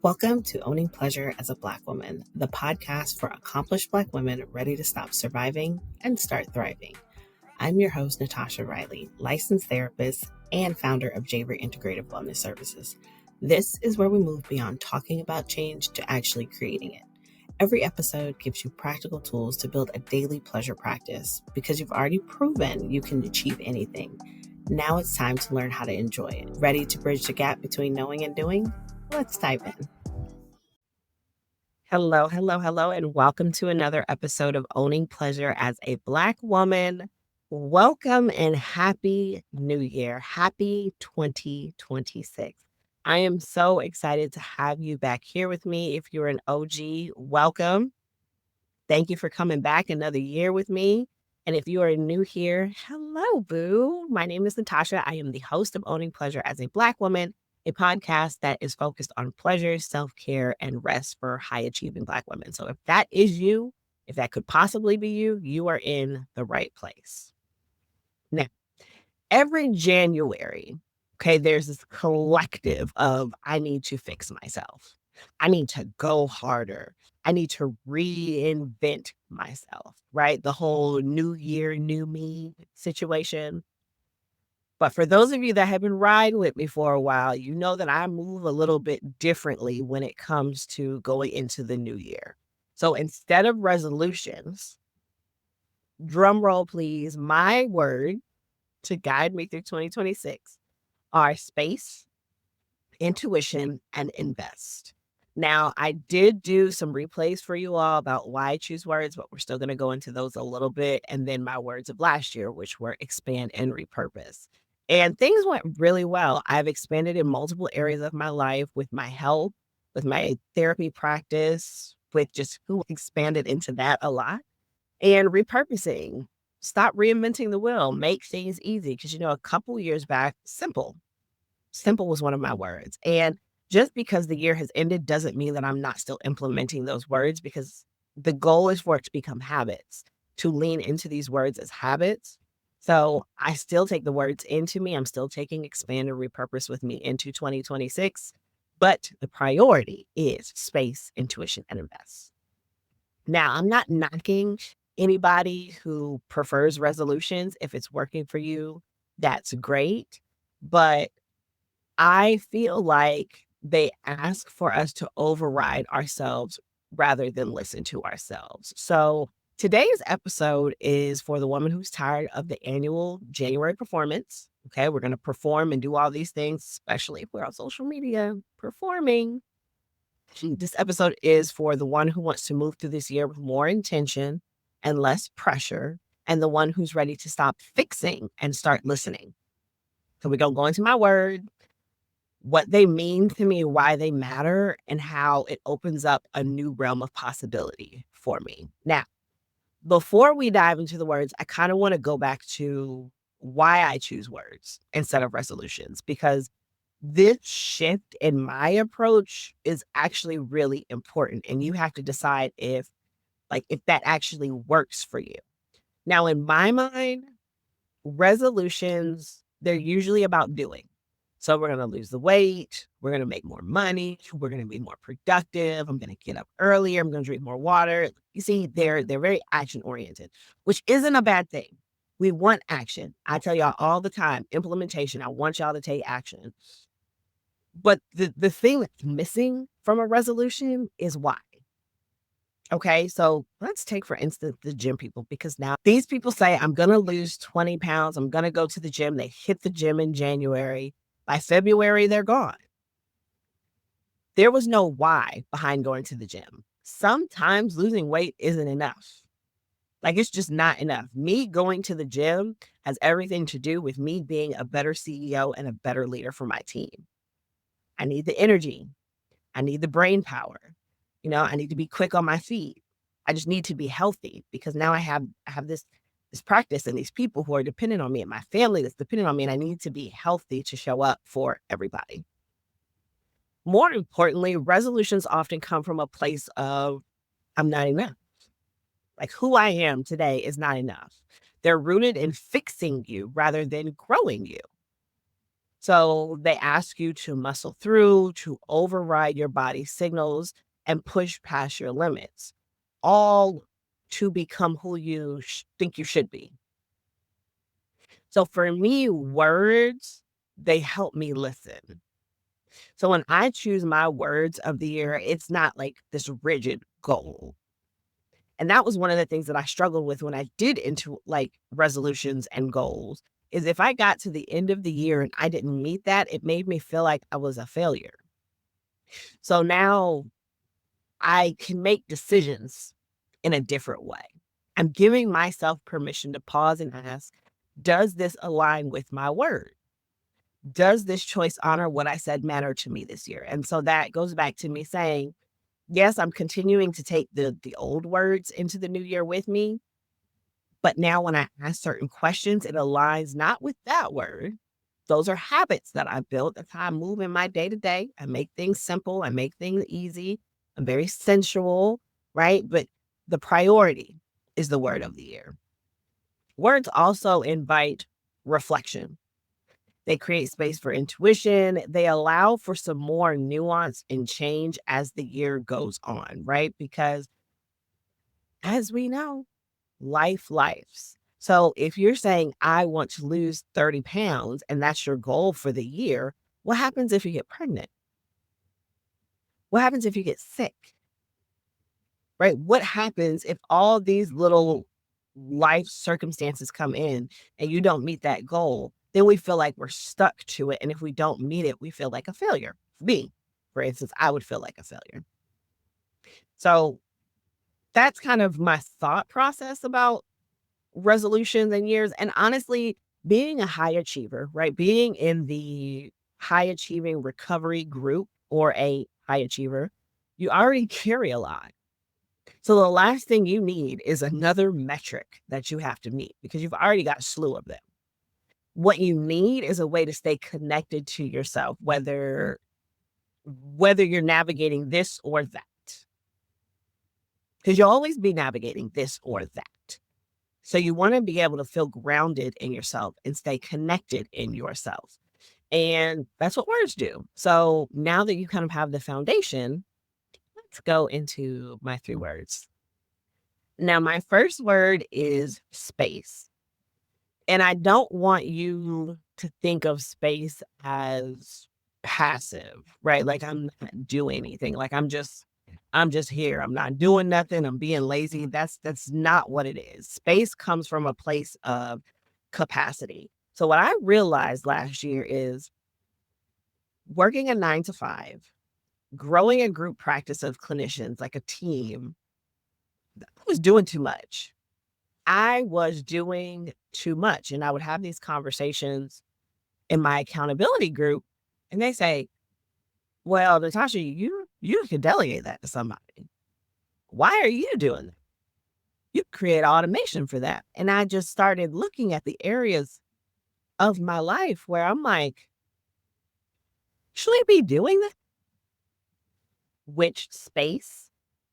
Welcome to Owning Pleasure as a Black Woman, the podcast for accomplished Black women ready to stop surviving and start thriving. I'm your host, Natasha Riley, licensed therapist and founder of Javer Integrative Wellness Services. This is where we move beyond talking about change to actually creating it. Every episode gives you practical tools to build a daily pleasure practice because you've already proven you can achieve anything. Now it's time to learn how to enjoy it. Ready to bridge the gap between knowing and doing? Let's dive in. Hello, and welcome to another episode of Owning Pleasure as a Black Woman. Welcome and Happy New Year. Happy 2026. I am so excited to have you back here with me. If you're an OG, welcome. Thank you for coming back another year with me. And if you are new here, hello, boo. My name is Natasha. I am the host of Owning Pleasure as a Black Woman, a podcast that is focused on pleasure, self-care, and rest for high-achieving Black women. So if that is you, if that could possibly be you, you are in the right place. Now, every January, okay, there's this collective of I need to fix myself. I need to go harder. I need to reinvent myself, right? The whole new year, new me situation. But for those of you that have been riding with me for a while, you know that I move a little bit differently when it comes to going into the new year. So instead of resolutions, drum roll please, my word to guide me through 2026 are space, intuition, and invest. Now, I did do some replays for you all about why I choose words, but we're still going to go into those a little bit. And then my words of last year, which were expand and repurpose. And things went really well. I've expanded in multiple areas of my life with my health, with my therapy practice, with just who expanded into that a lot. And repurposing, stop reinventing the wheel, make things easy. Because, a couple years back, simple was one of my words. And just because the year has ended doesn't mean that I'm not still implementing those words, because the goal is for it to become habits, to lean into these words as habits. So I still take the words into me. I'm still taking expand and repurpose with me into 2026. But the priority is space, intuition, and invest. Now, I'm not knocking anybody who prefers resolutions. If it's working for you, that's great. But I feel like they ask for us to override ourselves rather than listen to ourselves. So today's episode is for the woman who's tired of the annual January performance. Okay, we're going to perform and do all these things, especially if we're on social media performing. This episode is for the one who wants to move through this year with more intention and less pressure, and the one who's ready to stop fixing and start listening. So we're going to go into my word, what they mean to me, why they matter, and how it opens up a new realm of possibility for me. Now, before we dive into the words, I kind of want to go back to why I choose words instead of resolutions, because this shift in my approach is actually really important. And you have to decide if that actually works for you. Now, in my mind, resolutions, they're usually about doing. So we're going to lose the weight. We're going to make more money. We're going to be more productive. I'm going to get up earlier. I'm going to drink more water. You see, they're very action oriented, which isn't a bad thing. We want action. I tell y'all all the time, implementation. I want y'all to take action. But the thing that's missing from a resolution is why. Okay, so let's take, for instance, the gym people, because now these people say, I'm going to lose 20 pounds. I'm going to go to the gym. They hit the gym in January. By February, they're gone. There was no why behind going to the gym. Sometimes losing weight isn't enough. It's just not enough. Me going to the gym has everything to do with me being a better CEO and a better leader for my team. I need the energy. I need the brain power. I need to be quick on my feet. I just need to be healthy, because now I have this practice and these people who are dependent on me and my family that's dependent on me, and I need to be healthy to show up for everybody. More importantly, resolutions often come from a place of I'm not enough. Who I am today is not enough. They're rooted in fixing you rather than growing you. So they ask you to muscle through, to override your body signals, and push past your limits, all to become who you think you should be. So for me, words, they help me listen. So when I choose my words of the year, it's not like this rigid goal. And that was one of the things that I struggled with when I did into like resolutions and goals is if I got to the end of the year and I didn't meet that, it made me feel like I was a failure. So now I can make decisions in a different way. I'm giving myself permission to pause and ask, does this align with my word? Does this choice honor what I said mattered to me this year? And so that goes back to me saying, yes, I'm continuing to take the old words into the new year with me. But now when I ask certain questions, it aligns not with that word. Those are habits that I built. That's how I move in my day to day. I make things simple. I make things easy. I'm very sensual, right? But the priority is the word of the year. Words also invite reflection. They create space for intuition. They allow for some more nuance and change as the year goes on, right? Because as we know, lives. So if you're saying, I want to lose 30 pounds and that's your goal for the year, what happens if you get pregnant? What happens if you get sick? Right? What happens if all these little life circumstances come in and you don't meet that goal? Then we feel like we're stuck to it. And if we don't meet it, we feel like a failure. Me, for instance, I would feel like a failure. So that's kind of my thought process about resolutions and years. And honestly, being a high achiever, right? Being in the high achieving recovery group or a high achiever, you already carry a lot. So the last thing you need is another metric that you have to meet because you've already got a slew of them. What you need is a way to stay connected to yourself, whether you're navigating this or that. Because you'll always be navigating this or that. So you want to be able to feel grounded in yourself and stay connected in yourself. And that's what words do. So now that you kind of have the foundation, let's go into my 3 words. Now, my first word is space. And I don't want you to think of space as passive, right? Like I'm not doing anything. Like I'm just here. I'm not doing nothing. I'm being lazy. That's not what it is. Space comes from a place of capacity. So what I realized last year is working a 9 to 5, growing a group practice of clinicians, like a team, I was doing too much. I was doing too much. And I would have these conversations in my accountability group, and they say, well, Natasha, you could delegate that to somebody. Why are you doing that? You create automation for that. And I just started looking at the areas of my life where I'm like, should I be doing that? Which space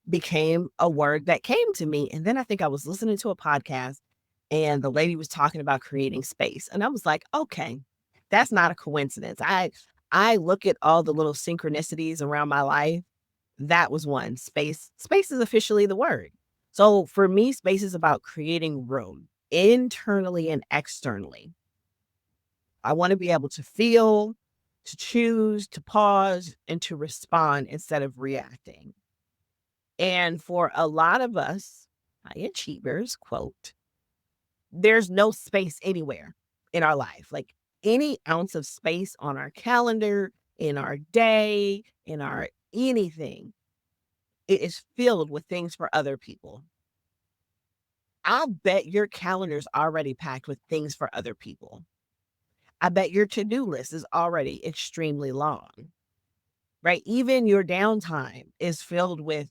became a word that came to me. And then I think I was listening to a podcast and the lady was talking about creating space. And I was like, okay, that's not a coincidence. I look at all the little synchronicities around my life. That was one. Space is officially the word. So for me, space is about creating room internally and externally. I want to be able to feel, to choose, to pause, and to respond instead of reacting. And for a lot of us, high achievers, quote, there's no space anywhere in our life. Like any ounce of space on our calendar, in our day, in our anything, it is filled with things for other people. I'll bet your calendar's already packed with things for other people. I bet your to-do list is already extremely long, right? Even your downtime is filled with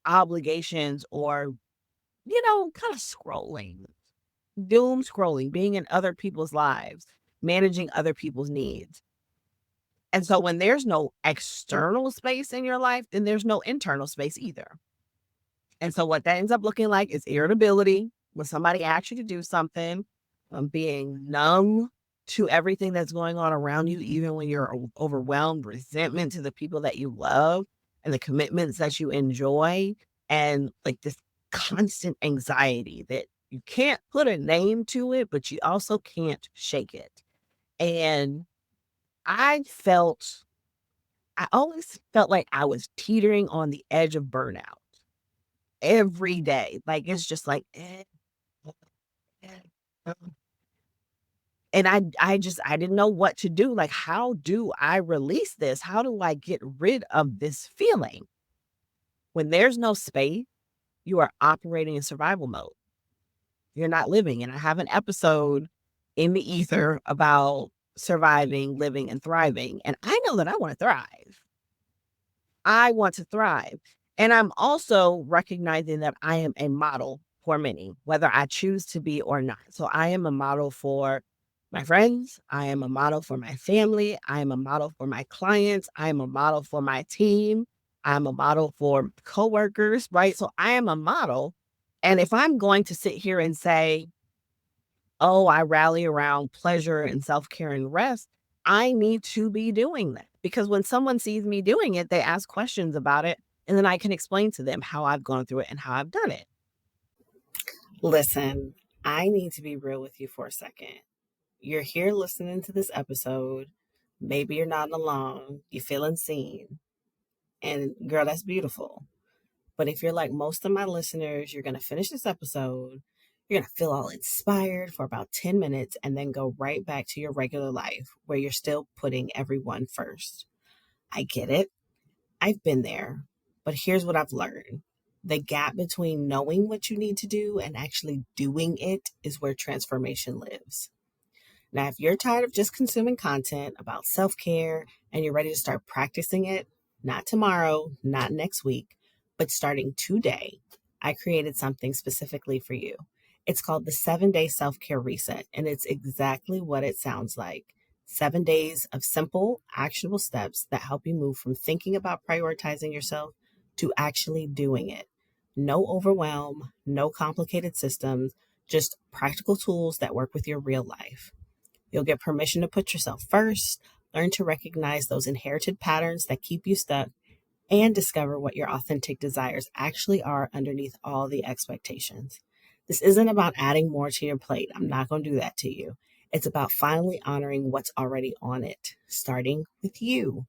obligations or, kind of scrolling, doom scrolling, being in other people's lives, managing other people's needs. And so when there's no external space in your life, then there's no internal space either. And so what that ends up looking like is irritability when somebody asks you to do something, being numb, to everything that's going on around you, even when you're overwhelmed, resentment to the people that you love and the commitments that you enjoy, and like this constant anxiety that you can't put a name to it, but you also can't shake it. And I felt, I always felt like I was teetering on the edge of burnout every day. Like it's just like, eh, eh. And I didn't know what to do. Like, how do I release this? How do I get rid of this feeling? When there's no space, you are operating in survival mode. You're not living. And I have an episode in the ether about surviving, living, and thriving. And I know that I want to thrive. I want to thrive. And I'm also recognizing that I am a model for many, whether I choose to be or not. So I am a model for my friends. I am a model for my family. I am a model for my clients. I am a model for my team. I'm a model for coworkers, right? So I am a model. And if I'm going to sit here and say, oh, I rally around pleasure and self care and rest, I need to be doing that because when someone sees me doing it, they ask questions about it. And then I can explain to them how I've gone through it and how I've done it. Listen, I need to be real with you for a second. You're here listening to this episode. Maybe you're nodding along, you're feeling seen. And girl, that's beautiful. But if you're like most of my listeners, you're going to finish this episode. You're going to feel all inspired for about 10 minutes and then go right back to your regular life where you're still putting everyone first. I get it. I've been there. But here's what I've learned. The gap between knowing what you need to do and actually doing it is where transformation lives. Now, if you're tired of just consuming content about self care and you're ready to start practicing it, not tomorrow, not next week, but starting today, I created something specifically for you. It's called the 7-Day Self Care Reset, and it's exactly what it sounds like. 7 days of simple, actionable steps that help you move from thinking about prioritizing yourself to actually doing it. No overwhelm, no complicated systems, just practical tools that work with your real life. You'll get permission to put yourself first, learn to recognize those inherited patterns that keep you stuck, and discover what your authentic desires actually are underneath all the expectations. This isn't about adding more to your plate. I'm not going to do that to you. It's about finally honoring what's already on it, starting with you.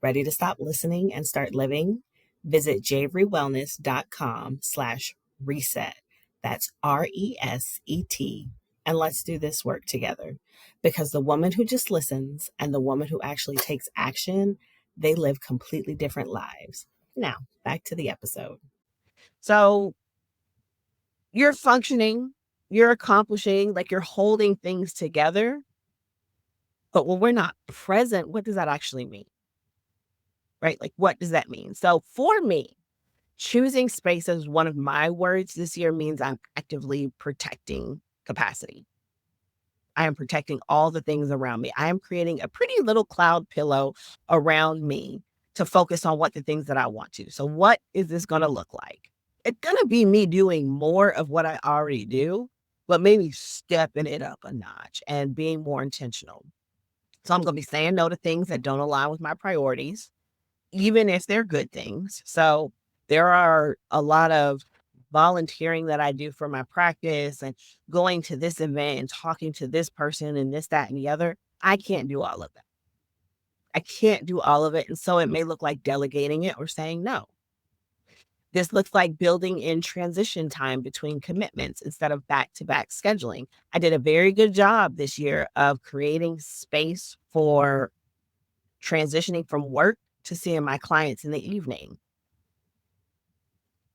Ready to stop listening and start living? Visit javerywellness.com/reset. That's RESET. And let's do this work together. Because the woman who just listens and the woman who actually takes action, they live completely different lives. Now, back to the episode. So you're functioning, you're accomplishing, like you're holding things together. But when we're not present, what does that actually mean? Right? Like, what does that mean? So for me, choosing space as one of my words this year means I'm actively protecting capacity. I am protecting all the things around me. I am creating a pretty little cloud pillow around me to focus on what the things that I want to. So what is this going to look like? It's going to be me doing more of what I already do, but maybe stepping it up a notch and being more intentional. So I'm going to be saying no to things that don't align with my priorities, even if they're good things. So there are a lot of volunteering that I do for my practice and going to this event and talking to this person and this, that, and the other. I can't do all of that. I can't do all of it. And so it may look like delegating it or saying no. This looks like building in transition time between commitments instead of back to back scheduling. I did a very good job this year of creating space for transitioning from work to seeing my clients in the evening.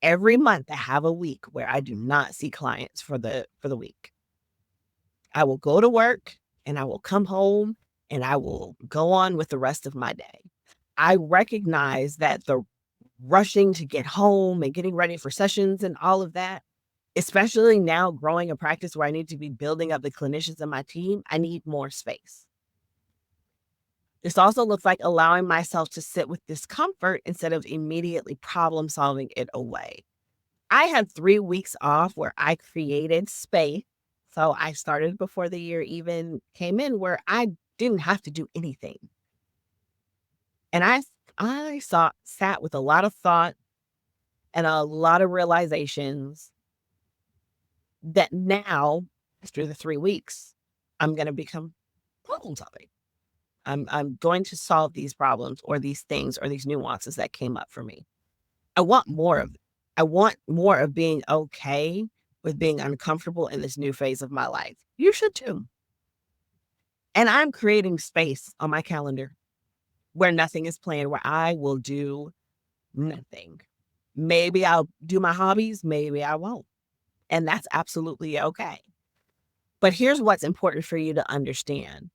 Every month I have a week where I do not see clients for the week. I will go to work and I will come home and I will go on with the rest of my day. I recognize that the rushing to get home and getting ready for sessions and all of that, especially now growing a practice where I need to be building up the clinicians in my team, I need more space. This also looks like allowing myself to sit with discomfort instead of immediately problem solving it away. I had 3 weeks off where I created space So I started before the year even came in where I didn't have to do anything. And I sat with a lot of thought and a lot of realizations that now, after the 3 weeks, I'm gonna become problem solving. I'm going to solve these problems or these things or these nuances that came up for me. I want more of it. I want more of being okay with being uncomfortable in this new phase of my life. You should too. And I'm creating space on my calendar where nothing is planned, where I will do nothing. Maybe I'll do my hobbies, maybe I won't. And that's absolutely okay. But here's what's important for you to understand.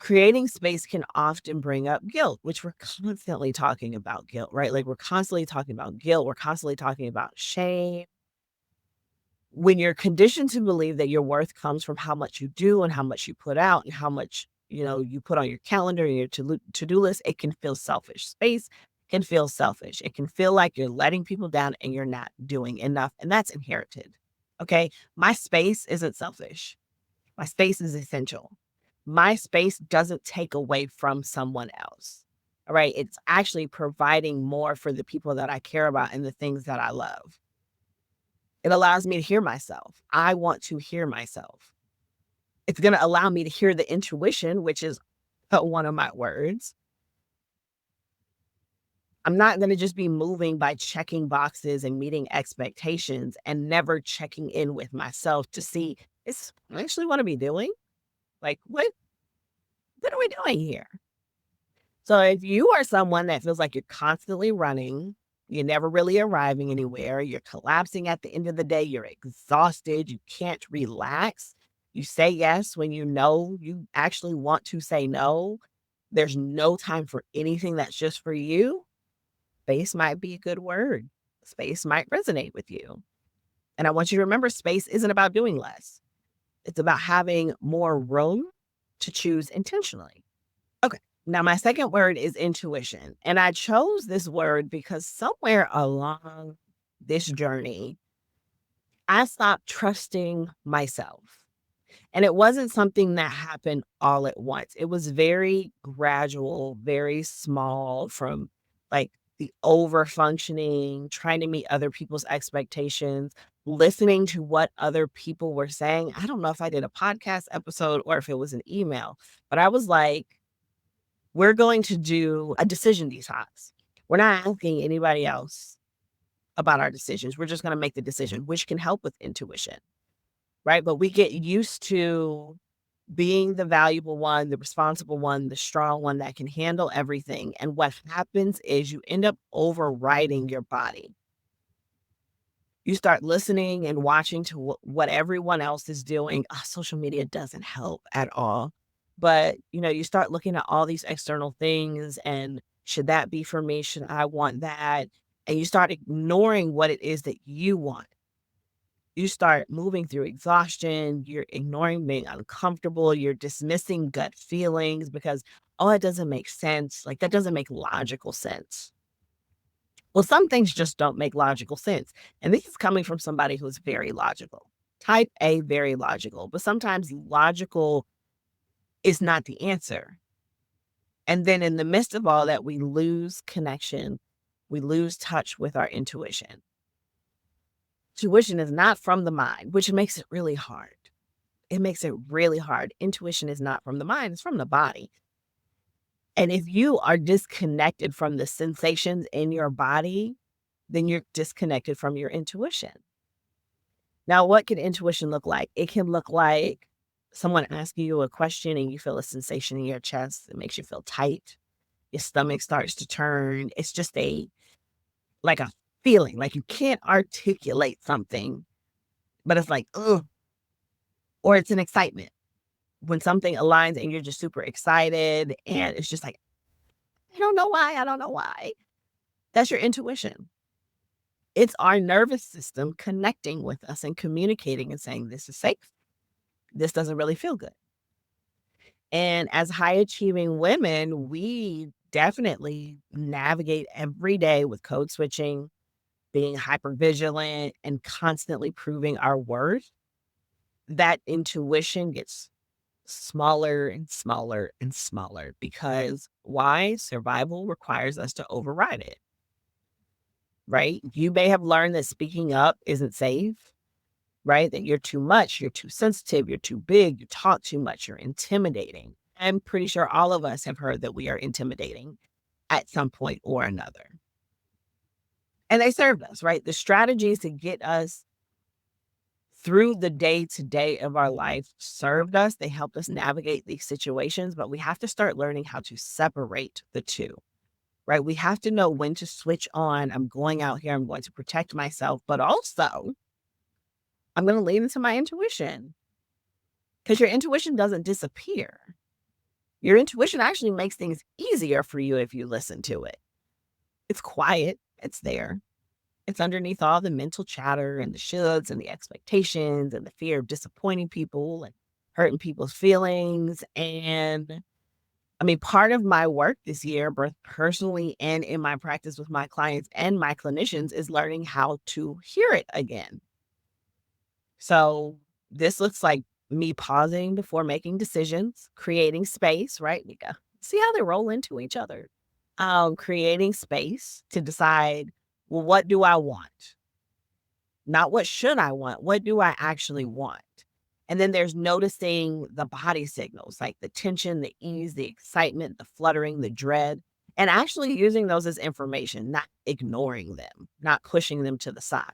Creating space can often bring up guilt, which we're constantly talking about guilt, right? Like we're constantly talking about guilt. We're constantly talking about shame. When you're conditioned to believe that your worth comes from how much you do and how much you put out and how much, you put on your calendar and your to-do list, it can feel selfish. Space can feel selfish. It can feel like you're letting people down and you're not doing enough. And that's inherited. Okay. My space isn't selfish. My space is essential. My space doesn't take away from someone else. All right. It's actually providing more for the people that I care about and the things that I love. It allows me to hear myself. I want to hear myself. It's going to allow me to hear the intuition, which is one of my words. I'm not going to just be moving by checking boxes and meeting expectations and never checking in with myself to see, is I actually want to be doing? Like, what are we doing here? So if you are someone that feels like you're constantly running, you're never really arriving anywhere, you're collapsing at the end of the day, you're exhausted, you can't relax, you say yes when you know you actually want to say no, there's no time for anything that's just for you, space might be a good word. Space might resonate with you. And I want you to remember space isn't about doing less. It's about having more room to choose intentionally. Okay. Now, my second word is intuition. And I chose this word because somewhere along this journey, I stopped trusting myself. And it wasn't something that happened all at once. It was very gradual, very small from like the over functioning, trying to meet other people's expectations, listening to what other people were saying. I don't know if I did a podcast episode or if it was an email, but I was like, we're going to do a decision detox. We're not asking anybody else about our decisions. We're just going to make the decision, which can help with intuition, right? But we get used to being the valuable one, the responsible one, the strong one that can handle everything. And what happens is you end up overriding your body. You start listening and watching to what everyone else is doing. Social media doesn't help at all. But, you start looking at all these external things and should that be for me? Should I want that? And you start ignoring what it is that you want. You start moving through exhaustion. You're ignoring being uncomfortable. You're dismissing gut feelings because, oh, it doesn't make sense. Like that doesn't make logical sense. Well, some things just don't make logical sense. And this is coming from somebody who's very logical. Type A, very logical. But sometimes logical is not the answer. And then in the midst of all that, we lose connection. We lose touch with our intuition. Intuition is not from the mind, which makes it really hard. It makes it really hard. Intuition is not from the mind, it's from the body. And if you are disconnected from the sensations in your body, then you're disconnected from your intuition. Now, what can intuition look like? It can look like someone asking you a question and you feel a sensation in your chest. It makes you feel tight. Your stomach starts to turn. It's just like a feeling, like you can't articulate something, but it's like, ugh, or it's an excitement when something aligns and you're just super excited and it's just like, I don't know why. I don't know why. That's your intuition. It's our nervous system connecting with us and communicating and saying, this is safe. This doesn't really feel good. And as high achieving women, we definitely navigate every day with code switching, being hyper vigilant, and constantly proving our worth. that intuition gets smaller and smaller and smaller because why? Survival requires us to override it, right? You may have learned that speaking up isn't safe, right? That you're too much, you're too sensitive, you're too big, you talk too much, you're intimidating. I'm pretty sure all of us have heard that we are intimidating at some point or another. And they served us, right? The strategies to get us through the day to day of our life served us. They helped us navigate these situations, but we have to start learning how to separate the two, right? We have to know when to switch on. I'm going out here, I'm going to protect myself, but also I'm going to lean into my intuition because your intuition doesn't disappear. Your intuition actually makes things easier for you if you listen to it. It's quiet, it's there. It's underneath all the mental chatter and the shoulds and the expectations and the fear of disappointing people and hurting people's feelings. And I mean, part of my work this year, both personally and in my practice with my clients and my clinicians, is learning how to hear it again. So this looks like me pausing before making decisions, creating space, right? We go, see how they roll into each other. Creating space to decide, well, what do I want? Not what should I want? What do I actually want? And then there's noticing the body signals, like the tension, the ease, the excitement, the fluttering, the dread, and actually using those as information, not ignoring them, not pushing them to the side.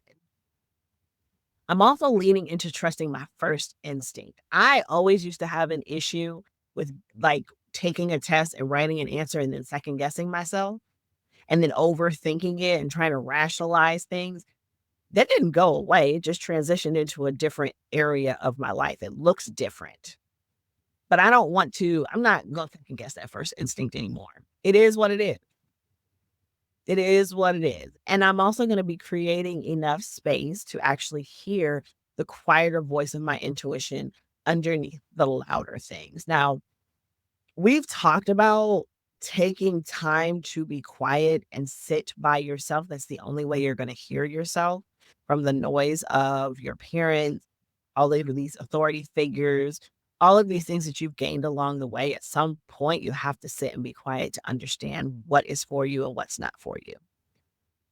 I'm also leaning into trusting my first instinct. I always used to have an issue with like taking a test and writing an answer and then second guessing myself and then overthinking it and trying to rationalize things. That didn't go away. It just transitioned into a different area of my life. It looks different. But I'm not going to second guess that first instinct anymore. It is what it is. It is what it is. And I'm also going to be creating enough space to actually hear the quieter voice of my intuition underneath the louder things. Now, we've talked about taking time to be quiet and sit by yourself. That's the only way you're going to hear yourself from the noise of your parents, all of these authority figures, all of these things that you've gained along the way. At some point, you have to sit and be quiet to understand what is for you and what's not for you.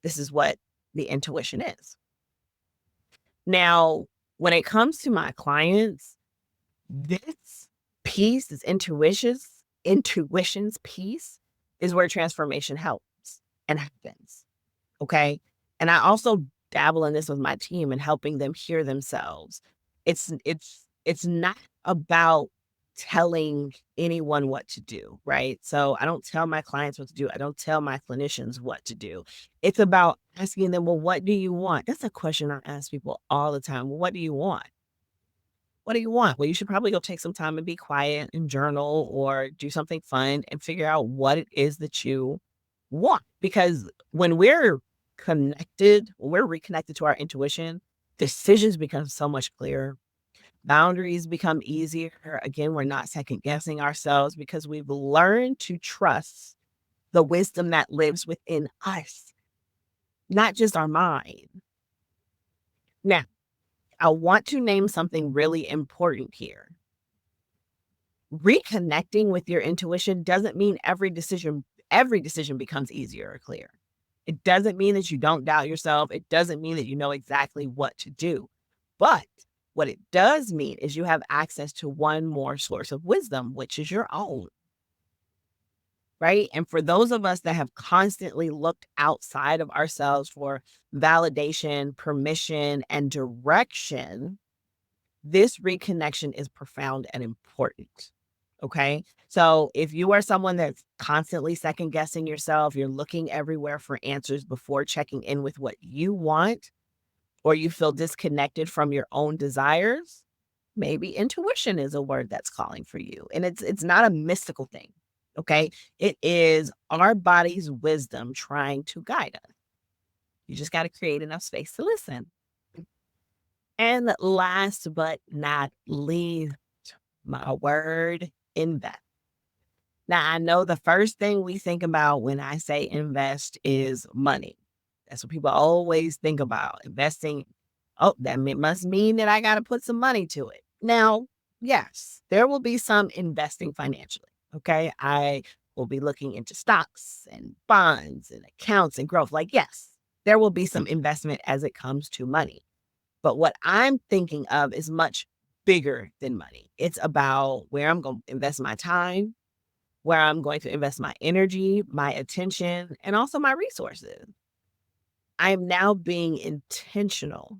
This is what the intuition is. Now, when it comes to my clients, this piece, this intuitions piece is where transformation helps and happens. Okay. And I also dabble in this with my team and helping them hear themselves. It's not about telling anyone what to do, right? So I don't tell my clients what to do. I don't tell my clinicians what to do. It's about asking them, well, what do you want? That's a question I ask people all the time. Well, what do you want? What do you want? Well, you should probably go take some time and be quiet and journal or do something fun and figure out what it is that you want. Because when we're reconnected to our intuition, decisions become so much clearer. Boundaries become easier. Again, we're not second guessing ourselves because we've learned to trust the wisdom that lives within us, not just our mind. Now, I want to name something really important here. Reconnecting with your intuition doesn't mean every decision becomes easier or clear. It doesn't mean that you don't doubt yourself. It doesn't mean that you know exactly what to do. But what it does mean is you have access to one more source of wisdom, which is your own, right? And for those of us that have constantly looked outside of ourselves for validation, permission, and direction, this reconnection is profound and important. Okay. So if you are someone that's constantly second guessing yourself, you're looking everywhere for answers before checking in with what you want, or you feel disconnected from your own desires, maybe intuition is a word that's calling for you. And it's not a mystical thing. Okay. It is our body's wisdom trying to guide us. You just got to create enough space to listen. And last but not least, my word, invest. Now, I know the first thing we think about when I say invest is money. That's what people always think about investing. Oh, must mean that I got to put some money to it. Now, yes, there will be some investing financially. Okay. I will be looking into stocks and bonds and accounts and growth. Like, yes, there will be some investment as it comes to money. But what I'm thinking of is much bigger than money. It's about where I'm going to invest my time, where I'm going to invest my energy, my attention, and also my resources. I am now being intentional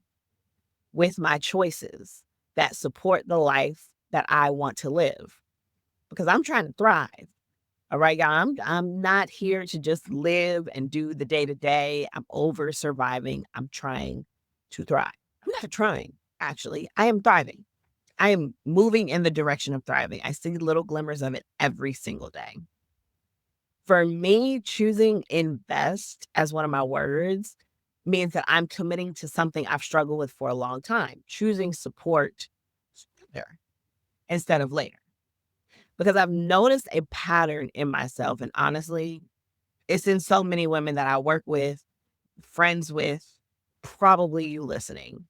with my choices that support the life that I want to live because I'm trying to thrive. All right, y'all. I'm not here to just live and do the day to day. I'm over surviving. I'm trying to thrive. I'm not trying, actually. I am thriving. I am moving in the direction of thriving. I see little glimmers of it every single day. For me, choosing invest as one of my words means that I'm committing to something I've struggled with for a long time, choosing support sooner instead of later. Because I've noticed a pattern in myself. And honestly, it's in so many women that I work with, friends with, probably you listening.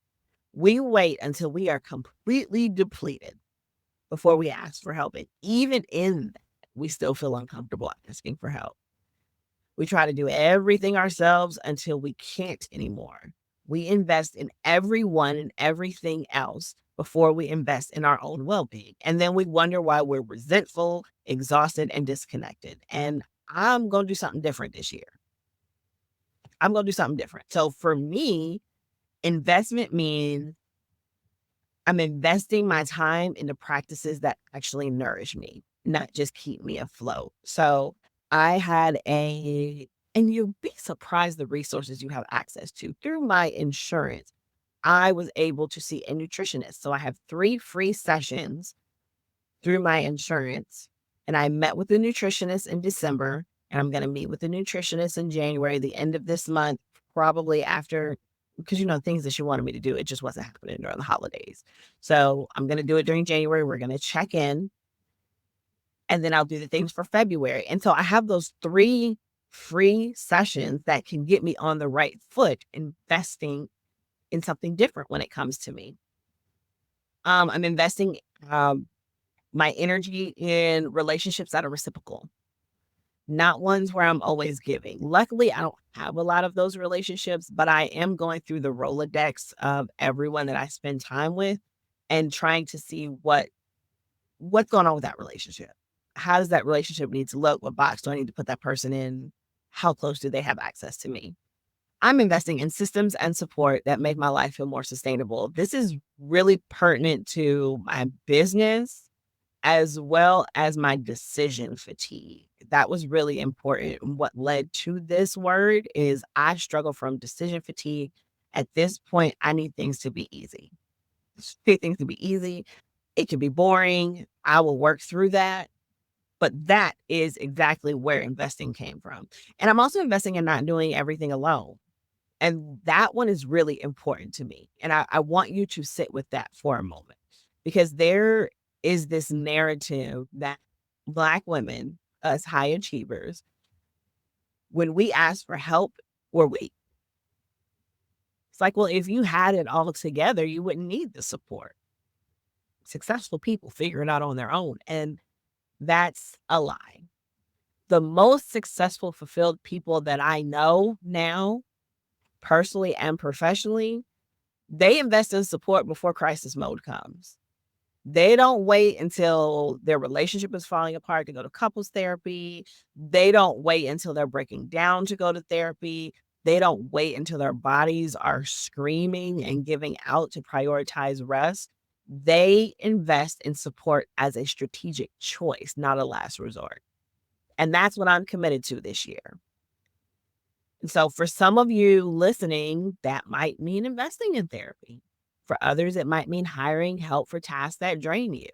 We wait until we are completely depleted before we ask for help. And even in that, we still feel uncomfortable asking for help. We try to do everything ourselves until we can't anymore. We invest in everyone and everything else before we invest in our own well being. And then we wonder why we're resentful, exhausted, and disconnected. And I'm going to do something different this year. I'm going to do something different. So for me, investment means I'm investing my time into practices that actually nourish me, not just keep me afloat. So I had and you'll be surprised the resources you have access to. Through my insurance, I was able to see a nutritionist. So I have 3 free sessions through my insurance. And I met with the nutritionist in December, and I'm going to meet with the nutritionist in January, the end of this month, probably after, because things that she wanted me to do, it just wasn't happening during the holidays. So I'm going to do it during January. We're going to check in, and then I'll do the things for February. And so I have those 3 free sessions that can get me on the right foot, investing in something different when it comes to me. I'm investing my energy in relationships that are reciprocal, not ones where I'm always giving. Luckily, I don't have a lot of those relationships, but I am going through the Rolodex of everyone that I spend time with and trying to see what's going on with that relationship. How does that relationship need to look? What box do I need to put that person in? How close do they have access to me? I'm investing in systems and support that make my life feel more sustainable. This is really pertinent to my business as well as my decision fatigue. That was really important. What led to this word is I struggle from decision fatigue. At this point, I need things to be easy. Need things to be easy. It can be boring. I will work through that. But that is exactly where investing came from. And I'm also investing in not doing everything alone. And that one is really important to me. And I want you to sit with that for a moment because there is this narrative that Black women, us high achievers, when we ask for help, we're weak. It's like, well, if you had it all together, you wouldn't need the support. Successful people figure it out on their own. And that's a lie. The most successful, fulfilled people that I know now, personally and professionally, they invest in support before crisis mode comes. They don't wait until their relationship is falling apart to go to couples therapy. They don't wait until they're breaking down to go to therapy. They don't wait until their bodies are screaming and giving out to prioritize rest. They invest in support as a strategic choice, not a last resort. And that's what I'm committed to this year. And so for some of you listening, that might mean investing in therapy. For others, it might mean hiring help for tasks that drain you,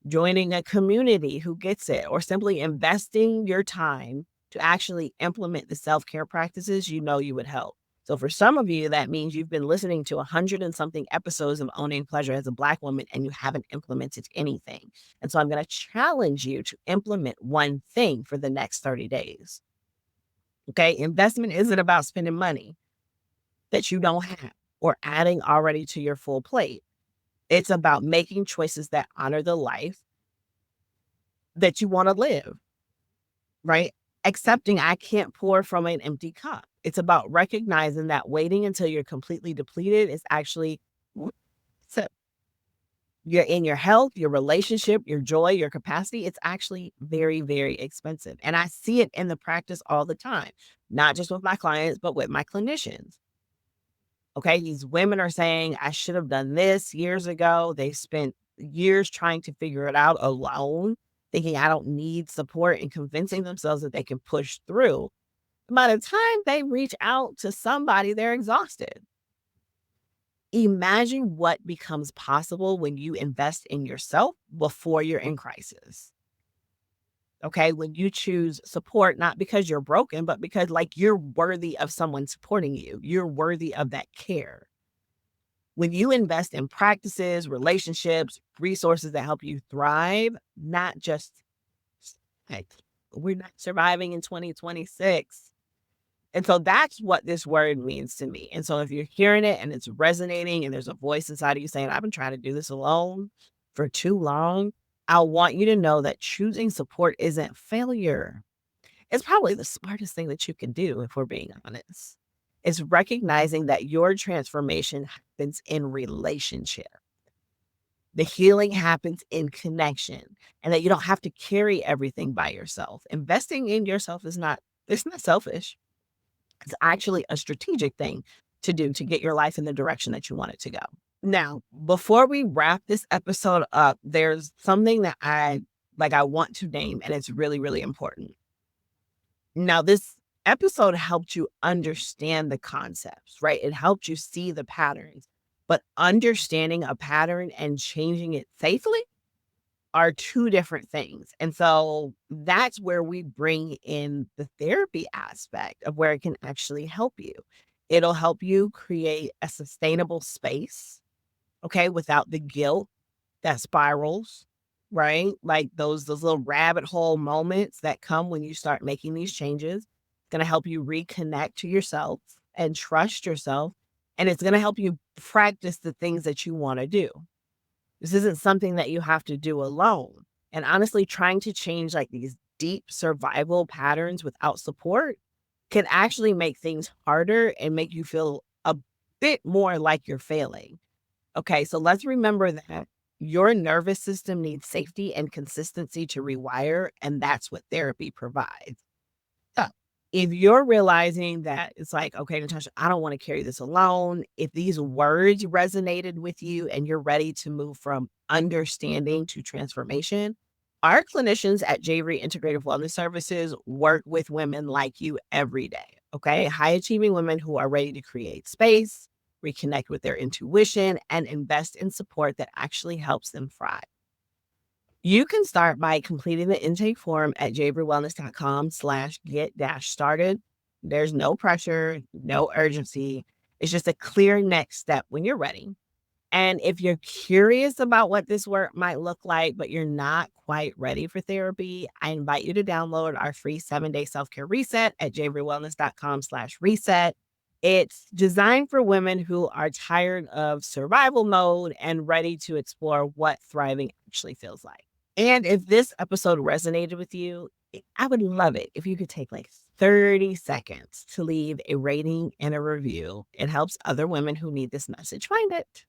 joining a community who gets it, or simply investing your time to actually implement the self-care practices you would help. So for some of you, that means you've been listening to 100 and something episodes of Owning Pleasure as a Black woman and you haven't implemented anything. And so I'm going to challenge you to implement one thing for the next 30 days. Okay. Investment isn't about spending money that you don't have or adding already to your full plate. It's about making choices that honor the life that you want to live, right? Accepting I can't pour from an empty cup. It's about recognizing that waiting until you're completely depleted is actually so you're in your health, your relationship, your joy, your capacity. It's actually very, very expensive. And I see it in the practice all the time, not just with my clients, but with my clinicians. Okay. These women are saying, I should have done this years ago. They spent years trying to figure it out alone, thinking I don't need support and convincing themselves that they can push through. By the time they reach out to somebody, they're exhausted. Imagine what becomes possible when you invest in yourself before you're in crisis. Okay. When you choose support, not because you're broken, but because like you're worthy of someone supporting you, you're worthy of that care. When you invest in practices, relationships, resources that help you thrive, not just, hey, we're not surviving in 2026. And so that's what this word means to me. And so if you're hearing it and it's resonating and there's a voice inside of you saying, I've been trying to do this alone for too long, I want you to know that choosing support isn't failure. It's probably the smartest thing that you can do if we're being honest. It's recognizing that your transformation happens in relationship. The healing happens in connection and that you don't have to carry everything by yourself. Investing in yourself it's not selfish. It's actually a strategic thing to do to get your life in the direction that you want it to go. Now, before we wrap this episode up, there's something that I want to name, and it's really, really important. Now, this episode helped you understand the concepts, right? It helped you see the patterns, but understanding a pattern and changing it safely are two different things. And so that's where we bring in the therapy aspect of where it can actually help you. It'll help you create a sustainable space, okay, without the guilt that spirals, right? Like those little rabbit hole moments that come when you start making these changes. It's going to help you reconnect to yourself and trust yourself. And it's going to help you practice the things that you want to do. This isn't something that you have to do alone. And honestly, trying to change like these deep survival patterns without support can actually make things harder and make you feel a bit more like you're failing. Okay, so let's remember that your nervous system needs safety and consistency to rewire, and that's what therapy provides. So, if you're realizing that it's like, okay, Natasha, I don't want to carry this alone. If these words resonated with you and you're ready to move from understanding to transformation, our clinicians at JV Integrative Wellness Services work with women like you every day. Okay. High achieving women who are ready to create space, reconnect with their intuition, and invest in support that actually helps them thrive. You can start by completing the intake form at javerywellness.com/get-started. There's no pressure, no urgency. It's just a clear next step when you're ready. And if you're curious about what this work might look like, but you're not quite ready for therapy, I invite you to download our free 7-day self-care reset at javerywellness.com/reset. It's designed for women who are tired of survival mode and ready to explore what thriving actually feels like. And if this episode resonated with you, I would love it if you could take like 30 seconds to leave a rating and a review. It helps other women who need this message find it.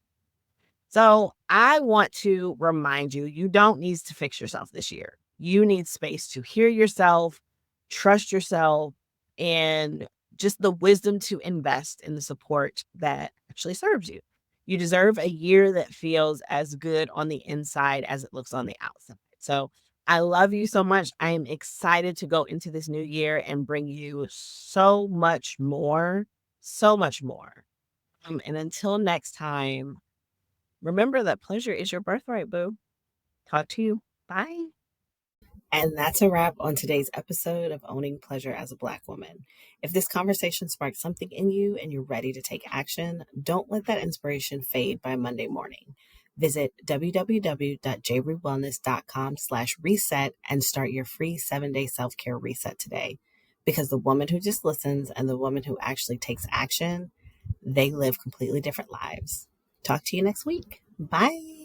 So I want to remind you, you don't need to fix yourself this year. You need space to hear yourself, trust yourself, and just the wisdom to invest in the support that actually serves you. You deserve a year that feels as good on the inside as it looks on the outside. So I love you so much. I am excited to go into this new year and bring you so much more, so much more. And until next time, remember that pleasure is your birthright, boo. Talk to you. Bye. And that's a wrap on today's episode of Owning Pleasure as a Black Woman. If this conversation sparked something in you and you're ready to take action, don't let that inspiration fade by Monday morning. Visit www.javerywellness.com/reset and start your free 7-day self-care reset today. Because the woman who just listens and the woman who actually takes action, they live completely different lives. Talk to you next week. Bye.